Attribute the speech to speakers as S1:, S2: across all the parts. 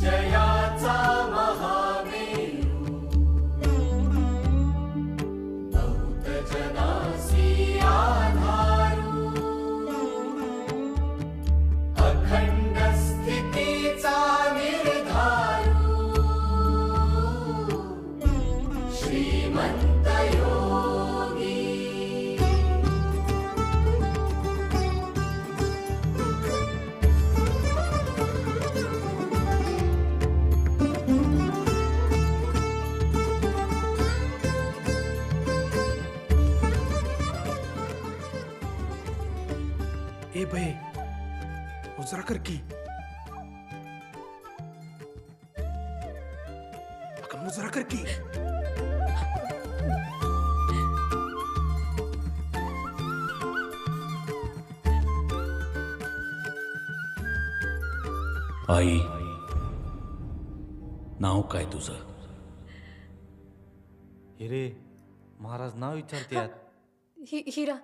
S1: विजयाचा महामेरू बहुत जनासी आधारू अखंड स्थितीचा निर्धारू श्रीमंत योगी
S2: ए बे उजरा कर की अगं मुजरा कर की
S3: आई, नाव काय तुझं?
S4: हिरे महाराज नाव विचारतात.
S5: हिरा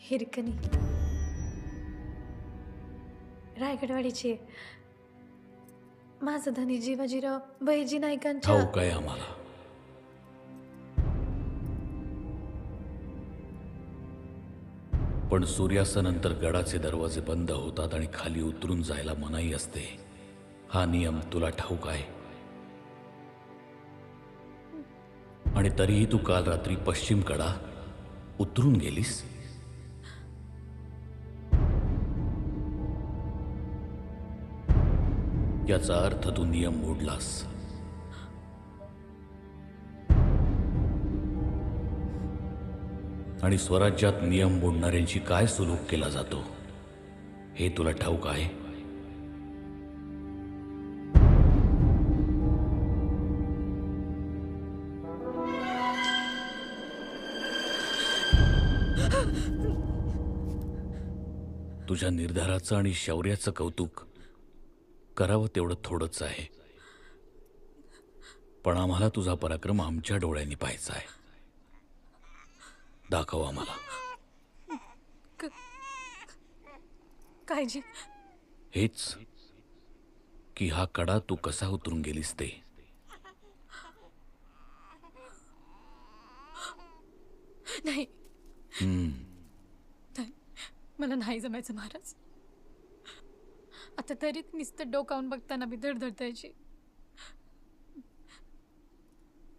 S5: हिरकणी रायगडवाडीची आहे. माझं धनी जीवाजीराव बहिर्जी नाईकांच्या
S3: ठाऊक आहे आम्हाला. पण सूर्यास्तानंतर गडाचे दरवाजे बंद होतात आणि खाली उतरून जायला मनाई असते. हा नियम तुला ठाऊक आहे. आणि तरीही तू काल रात्री पश्चिम कडा उतरून गेलीस. याचा अर्थ तू नियम मोडलास. आणि स्वराज्यात नियम मोडणाऱ्यांची काय सुलूक केला जातो हे तुला ठाऊक आहे. तुझ्या निर्धाराचं आणि शौर्याचं कौतुक करावं तेवढं थोडंच आहे. पण आम्हाला तुझा पराक्रम आमच्या डोळ्यांनी पाहायचा आहे. दाखव आम्हाला.
S5: काळजी
S3: हेच की हा कडा तू कसा उतरून गेलीस ते.
S5: नाही मला नाही जमायचं महाराज. आता तरी नुसतं डोकावून बघताना बी धडधडतायची.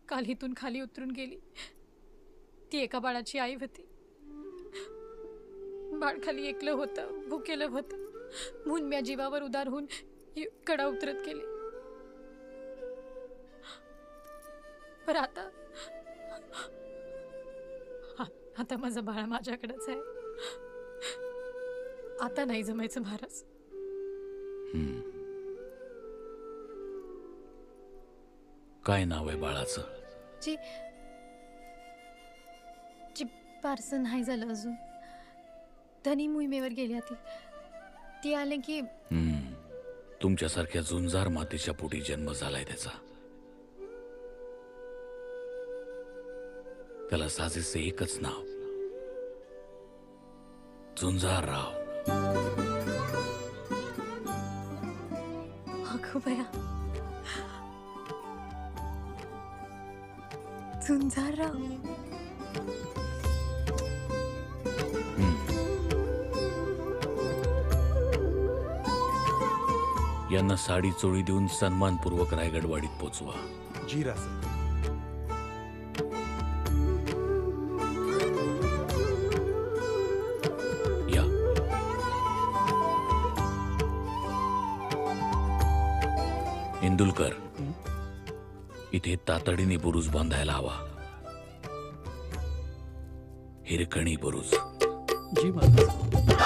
S5: काल हितून खाली उतरून गेली ती एका बाळाची आई होती. बाळ खाली एकलं होतं, भुकेलं होतं म्हणून म्या जीवावर उदार होऊन कडा उतरत गेली. पर आता माझं बाळ माझ्याकडेच आहे. आता नाही जमायचं महाराज.
S3: काय नाव आहे बाळाचं?
S5: जी जी पार्सन नाही झालं अजून. धनी मोहिमेवर गेली ती आले की
S3: तुमच्यासारख्या झुंजार मातेच्या पोटी जन्म झालाय त्याचा. त्याला साजेसे एकच नाव, झुंजारराव.
S5: अगो बया, झुंजारराव.
S3: यांना साडी चोळी देऊन सन्मानपूर्वक रायगडवाडीत पोचवा.
S2: जी राज.
S3: या. इंदुलकर, इथे तातडीने बुरुज बांधायला हवा. हिरकणी बुरुज.
S2: जी महाराज.